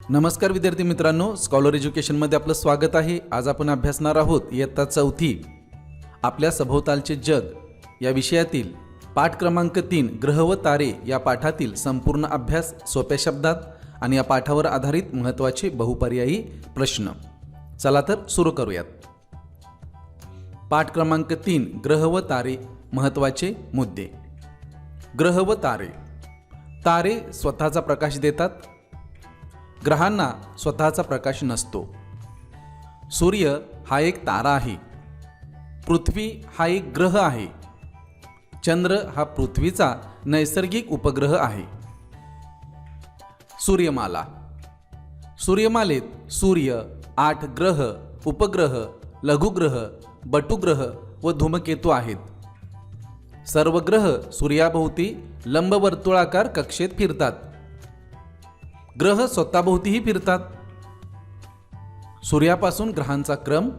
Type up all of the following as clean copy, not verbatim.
नमस्कार विद्यार्थी मित्रांनो, स्कॉलर एज्युकेशनमध्ये आपलं स्वागत आहे। आज आपण अभ्यासणार आहोत इयत्ता 4थी आपल्या सभोवतालचे जग या विषयातील पाठ क्रमांक 3 ग्रह व तारे या पाठातील संपूर्ण अभ्यास सोप्या शब्दात आणि या पाठावर आधारित महत्त्वाचे बहुपर्यायी प्रश्न। चला तर सुरू करूयात। पाठ क्रमांक 3 ग्रह व तारे, महत्त्वाचे मुद्दे। ग्रह व तारे। तारे स्वतःचा प्रकाश देतात, ग्रहांना स्वतःचा प्रकाश नसतो। सूर्य हा एक तारा आहे, पृथ्वी हा एक ग्रह आहे, चंद्र हा पृथ्वीचा नैसर्गिक उपग्रह आहे। सूर्यमाला। सूर्यमालेत सूर्य, 8 ग्रह, उपग्रह, लघुग्रह, बटुग्रह व धूमकेतू आहेत। सर्व ग्रह सूर्याभोवती लंबवर्तुळाकार कक्षेत फिरतात। ग्रह स्वतःभोवतीही फिरतात। सूर्यापासून ग्रहांचा क्रम: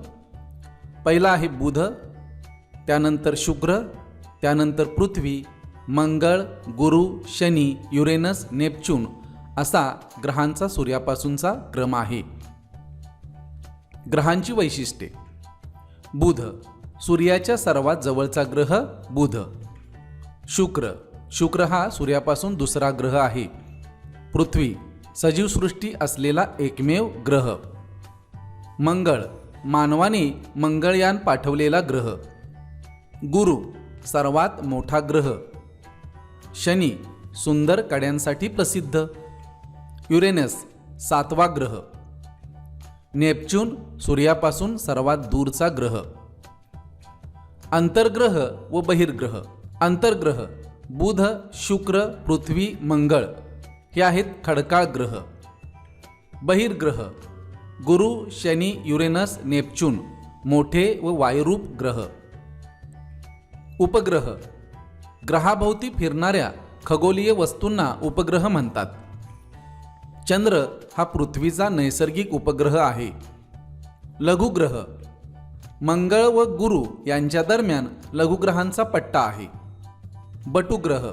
पहिला आहे बुध, त्यानंतर शुक्र, त्यानंतर पृथ्वी, मंगळ, गुरु, शनी, युरेनस, नेपच्यून असा ग्रहांचा सूर्यापासूनचा क्रम आहे। ग्रहांची वैशिष्ट्ये: बुध सूर्याच्या सर्वात जवळचा ग्रह बुध। शुक्र, शुक्र हा सूर्यापासून दुसरा ग्रह आहे। पृथ्वी सजीवसृष्टी असलेला एकमेव ग्रह। मंगळ, मानवाने मंगळयान पाठवलेला ग्रह। गुरु, सर्वात मोठा ग्रह। शनी, सुंदर कड्यांसाठी प्रसिद्ध। युरेनस, 7वा ग्रह। नेपच्यून, सूर्यापासून सर्वात दूरचा ग्रह। अंतर्ग्रह व बहिर्ग्रह। अंतर्ग्रह: बुध, शुक्र, पृथ्वी, मंगळ हे आहेत खडकाळ ग्रह। बहिर्ग्रह: गुरु, शनी, युरेनस, नेपच्यून मोठे व वायुरूप ग्रह। उपग्रह: ग्रहाभोवती फिरणाऱ्या खगोलीय वस्तूंना उपग्रह म्हणतात। चंद्र हा पृथ्वीचा नैसर्गिक उपग्रह आहे। लघुग्रह: मंगळ व गुरु यांच्या दरम्यान लघुग्रहांचा पट्टा आहे। बटुग्रह: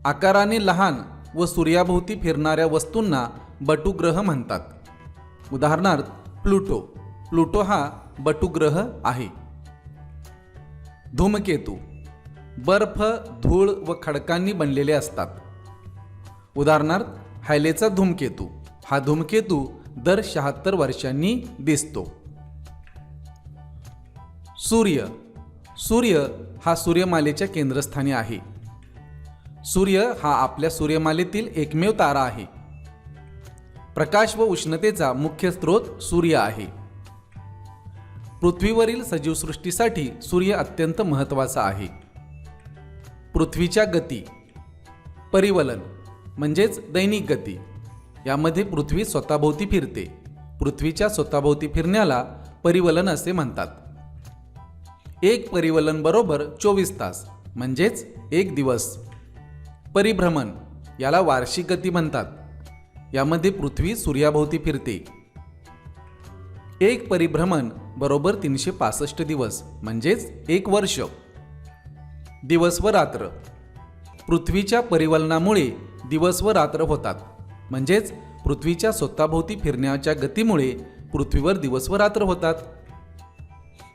आकाराने लहान व सूर्याभोवती फिरणाऱ्या वस्तूंना बटुग्रह म्हणतात। उदाहरणार्थ प्लुटो, प्लुटो हा बटुग्रह आहे। धूमकेतू: बर्फ, धूळ व खडकांनी बनलेले असतात। उदाहरणार्थ हायलेचा धूमकेतू, हा धूमकेतू दर 76 वर्षांनी दिसतो। सूर्य, सूर्य हा सूर्यमालेच्या केंद्रस्थानी आहे। सूर्य हा आपल्या सूर्यमालेतील एकमेव तारा आहे। प्रकाश व उष्णतेचा मुख्य स्रोत सूर्य आहे। पृथ्वीवरील सजीवसृष्टीसाठी सूर्य अत्यंत महत्त्वाचा आहे। पृथ्वीच्या गती: परिवलन म्हणजेच दैनिक गती, यामध्ये पृथ्वी स्वतःभोवती फिरते। पृथ्वीच्या स्वतःभोवती फिरण्याला परिवलन असे म्हणतात। एक परिवलन बरोबर 24 तास म्हणजेच एक दिवस। परिभ्रमण याला वार्षिक गती म्हणतात, यामध्ये पृथ्वी सूर्याभोवती फिरते। एक परिभ्रमण बरोबर 365 दिवस म्हणजेच एक वर्ष। दिवस व रात्र: पृथ्वीच्या परिवलनामुळे दिवस व रात्र होतात, म्हणजेच पृथ्वीच्या स्वतःभोवती फिरण्याच्या गतीमुळे पृथ्वीवर दिवस व रात्र होतात।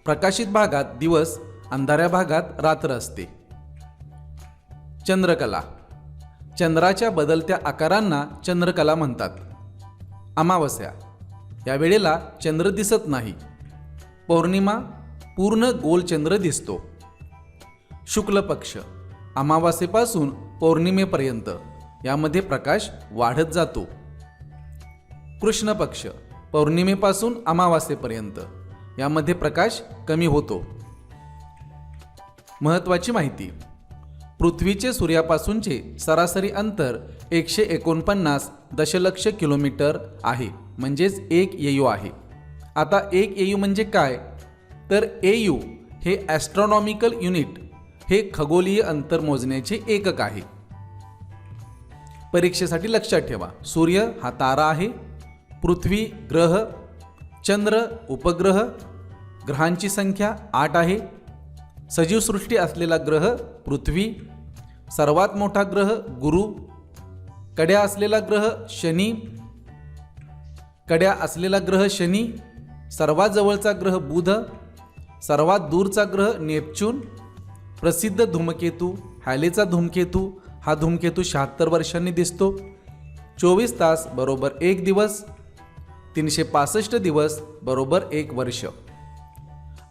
प्रकाशित भागात दिवस, अंधाऱ्या भागात रात्र असते। चंद्रकला: चंद्राच्या बदलत्या आकारांना चंद्रकला म्हणतात। अमावस्या: या वेळेला चंद्र दिसत नाही। पौर्णिमा: पूर्ण गोल चंद्र दिसतो। शुक्ल पक्ष: अमावास्येपासून पौर्णिमेपर्यंत, यामध्ये प्रकाश वाढत जातो। कृष्ण पक्ष: पौर्णिमेपासून अमावास्येपर्यंत, यामध्ये प्रकाश कमी होतो। महत्त्वाची माहिती: पृथ्वीचे सूर्यापासूनचे सरासरी अंतर 149 दशलक्ष किलोमीटर आहे, म्हणजेच 1 AU आहे। आता 1 AU म्हणजे काय, तर AU हे ॲस्ट्रॉनॉमिकल युनिट, हे खगोलीय अंतर मोजण्याचे एकक आहे। परीक्षेसाठी लक्षात ठेवा, सूर्य हा तारा आहे, पृथ्वी ग्रह, चंद्र उपग्रह, ग्रहांची संख्या 8 आहे। सजीवसृष्टी असलेला ग्रह पृथ्वी, सर्वात मोठा ग्रह गुरु, कड्या असलेला ग्रह शनी, कड्या असलेला ग्रह शनी, सर्वात जवळचा ग्रह बुध, सर्वात दूरचा ग्रह नेपच्यून, प्रसिद्ध धूमकेतू हॅलेचा धूमकेतू, हा धूमकेतू 76 वर्षांनी दिसतो, 24 तास बरोबर 1 दिवस, 365 दिवस बरोबर 1 वर्ष.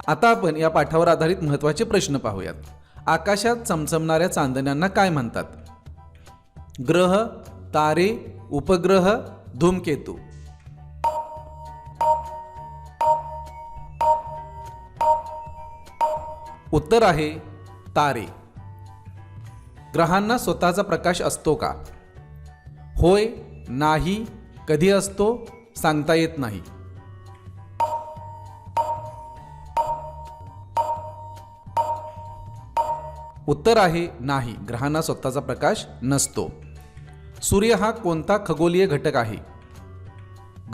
आता आपण या पाठावर आधारित महत्त्वाचे प्रश्न पाहूयात. आकाशात चमचमणाऱ्या चांदण्यांना काय म्हणतात? ग्रह, तारे, उपग्रह, धूमकेतू. उत्तर आहे तारे. ग्रहांना स्वतःचा प्रकाश असतो का? होय, नाही, कधी असतो, सांगता येत नाही. उत्तर आहे नाही, ग्रहांना स्वतःचा प्रकाश नसतो. सूर्य हा कोणता खगोलीय घटक आहे?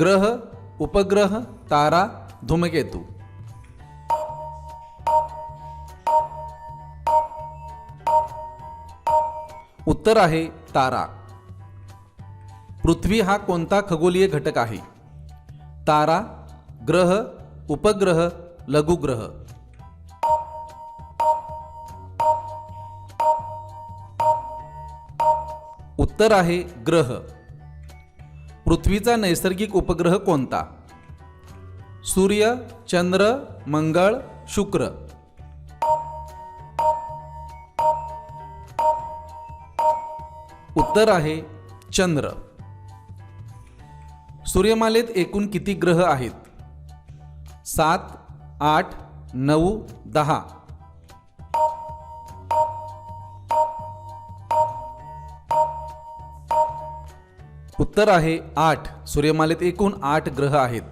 ग्रह, उपग्रह, तारा, धूमकेतू. उत्तर आहे तारा. पृथ्वी हा कोणता खगोलीय घटक आहे? तारा, ग्रह, उपग्रह, लघुग्रह. उत्तर आहे ग्रह. पृथ्वीचा नैसर्गिक उपग्रह कोणता? सूर्य, चंद्र, मंगळ, शुक्र. उत्तर आहे चंद्र. सूर्यमालेत एकूण किती ग्रह आहेत? 7, 8, 9, 10. उत्तर आहे 8. सूर्यमालेत एकूण 8 ग्रह आहेत.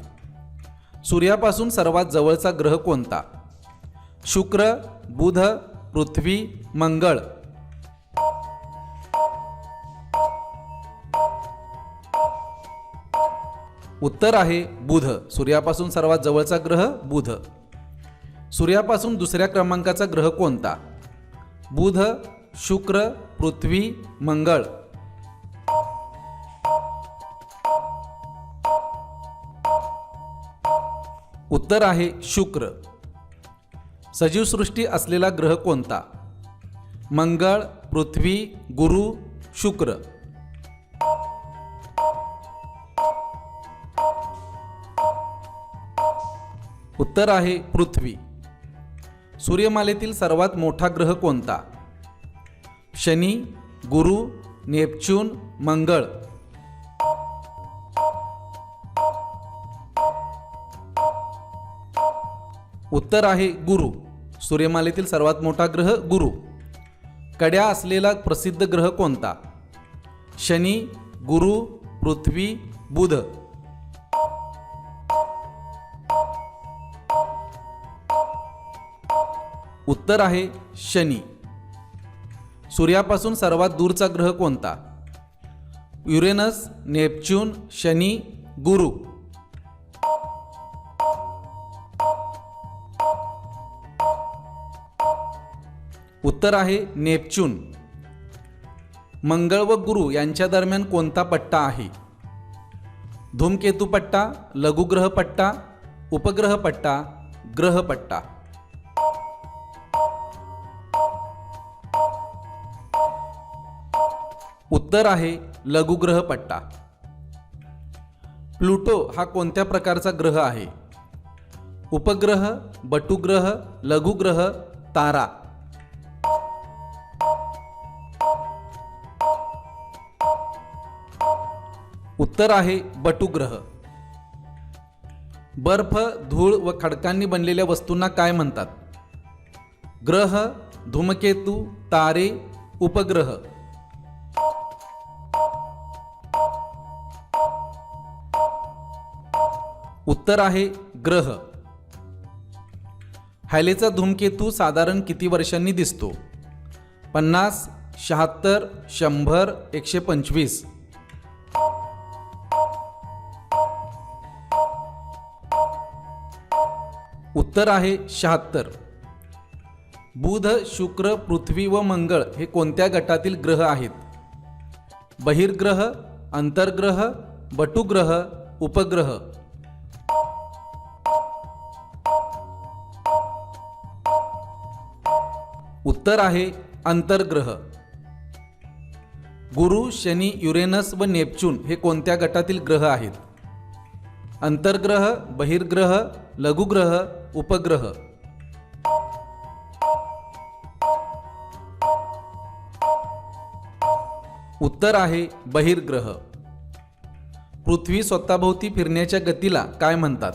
सूर्यापासून सर्वात जवळचा ग्रह कोणता? शुक्र, बुध, पृथ्वी, मंगळ. उत्तर आहे बुध. सूर्यापासून सर्वात जवळचा ग्रह बुध. सूर्यापासून दुसऱ्या क्रमांकाचा ग्रह कोणता? बुध, शुक्र, पृथ्वी, मंगळ. उत्तर आहे शुक्र. सजीवसृष्टी असलेला ग्रह कोणता? मंगळ, पृथ्वी, गुरु, शुक्र. उत्तर आहे पृथ्वी. सूर्यमालेतील सर्वात मोठा ग्रह कोणता? शनी, गुरु, नेपच्यून, मंगळ. उत्तर आहे गुरु. सूर्यमालेतील सर्वात मोठा ग्रह गुरु. कड्या असलेला प्रसिद्ध ग्रह कोणता? शनी, गुरु, पृथ्वी, बुध. उत्तर आहे शनी. सूर्यापासून सर्वात दूरचा ग्रह कोणता? युरेनस, नेपच्यून, शनी, गुरु. उत्तर आहे नेपच्यून. मंगळ व गुरु यांच्या दरम्यान कोणता पट्टा आहे? धूमकेतू पट्टा, लघुग्रह पट्टा, उपग्रह पट्टा, ग्रह पट्टा. उत्तर आहे लघुग्रह पट्टा. प्लुटो हा कोणत्या प्रकारचा ग्रह आहे? उपग्रह, बटुग्रह, लघुग्रह, तारा. उत्तर आहे बटुग्रह. बर्फ, धूळ व खडकांनी बनलेल्या वस्तूंना काय म्हणतात? ग्रह, धूमकेतू, तारे, उपग्रह. उत्तर आहे ग्रह. हॅलेचा धूमकेतू साधारण किती वर्षांनी दिसतो? 50, 76, 100, 125. उत्तर आहे 76. बुध, शुक्र, पृथ्वी व मंगळ हे कोणत्या गटातील ग्रह आहेत? बहिर्ग्रह, अंतर्ग्रह, बटुग्रह, उपग्रह? उत्तर आहे अंतर्ग्रह. गुरु, शनी, युरेनस व नेपच्यून हे कोणत्या गटातील ग्रह आहेत? अंतर्ग्रह, बहिर्ग्रह, लघुग्रह, उपग्रह? उत्तर आहे बहिर्ग्रह. पृथ्वी स्वतःभोवती फिरण्याच्या गतीला काय म्हणतात?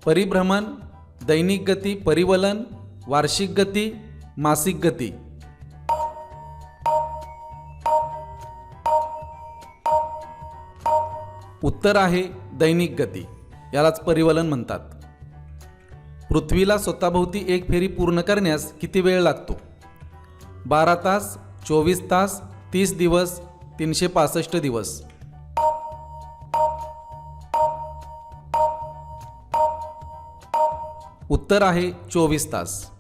परिभ्रमण, दैनिक गती, परिवलन, वार्षिक गती, मासिक गती? उत्तर आहे दैनिक गती. यालाच परिवलन म्हणतात. पृथ्वीला स्वतःभोवती एक फेरी पूर्ण करण्यास किती वेळ लागतो? 12 तास, 24 तास, 30 दिवस, 365 दिवस? उत्तर आहे 24 तास.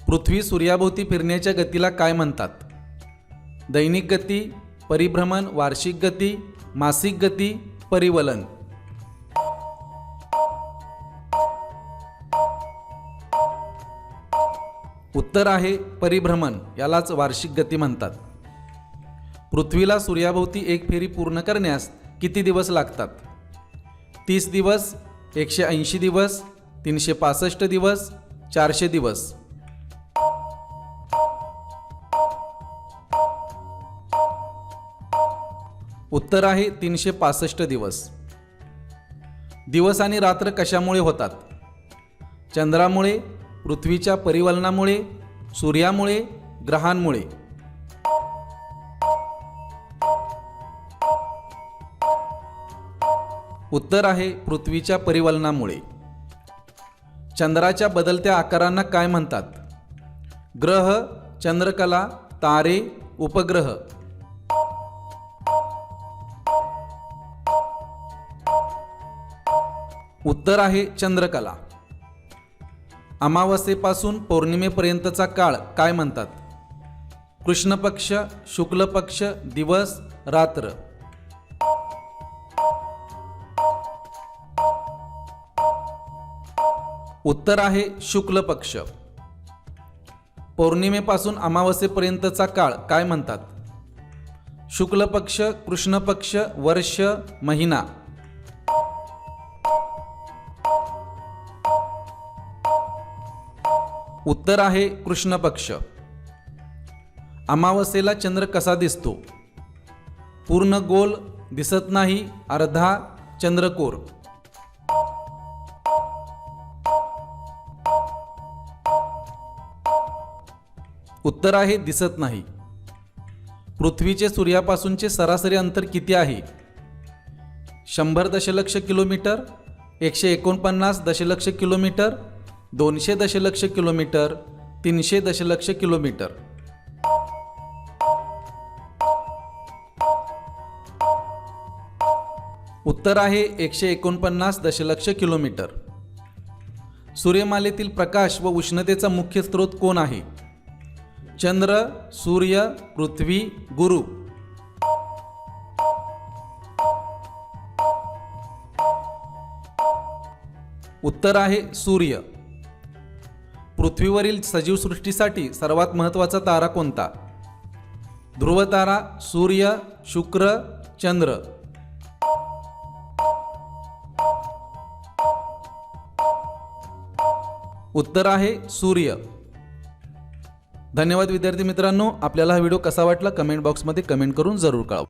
पृथ्वी सूर्याभोवती फिरण्याच्या गतीला काय म्हणतात? दैनिक गती, परिभ्रमण, वार्षिक गती, मासिक गती, परिवलन? उत्तर आहे परिभ्रमण. यालाच वार्षिक गती म्हणतात. पृथ्वीला सूर्याभोवती एक फेरी पूर्ण करण्यास किती दिवस लागतात? 30 दिवस, 180 दिवस, 365 दिवस, 400 दिवस? उत्तर आहे 365 दिवस. दिवस आणि रात्र कशामुळे होतात? चंद्रामुळे, पृथ्वीच्या परिवलनामुळे, सूर्यामुळे, ग्रहांमुळे? उत्तर आहे पृथ्वीच्या परिवलनामुळे. चंद्राच्या बदलत्या आकारांना काय म्हणतात? ग्रह, चंद्रकला, तारे, उपग्रह? उत्तर आहे चंद्रकला. अमावस्येपासून पौर्णिमेपर्यंतचा काळ काय म्हणतात? कृष्ण पक्ष, शुक्ल पक्ष, दिवस, रात्र? उत्तर आहे शुक्ल पक्ष. पौर्णिमेपासून अमावस्येपर्यंतचा काळ काय म्हणतात? शुक्ल पक्ष, कृष्ण पक्ष, वर्ष, महिना? उत्तर आहे कृष्ण पक्ष. अमावस्येला चंद्र कसा दिसतो? पूर्ण गोल, दिसत नाही, अर्धा, चंद्रकोर? उत्तर आहे दिसत नाही. पृथ्वीचे सूर्यापासूनचे सरासरी अंतर किती आहे? 100 दशलक्ष किलोमीटर, 149 दशलक्ष किलोमीटर, 200 दशलक्ष किलोमीटर, 300 दशलक्ष किलोमीटर? उत्तर आहे 149 दशलक्ष किलोमीटर. सूर्यमालेतील प्रकाश व उष्णतेचा मुख्य स्रोत कोण आहे? चंद्र, सूर्य, पृथ्वी, गुरु? उत्तर आहे सूर्य. पृथ्वीवरील सजीवसृष्टीसाठी सर्वात महत्त्वाचा तारा कोणता? ध्रुव तारा, सूर्य, शुक्र, चंद्र? उत्तर आहे सूर्य. धन्यवाद विद्यार्थी मित्रांनो. आपल्याला हा व्हिडिओ कसा वाटला कमेंट बॉक्समध्ये कमेंट करून जरूर कळवा.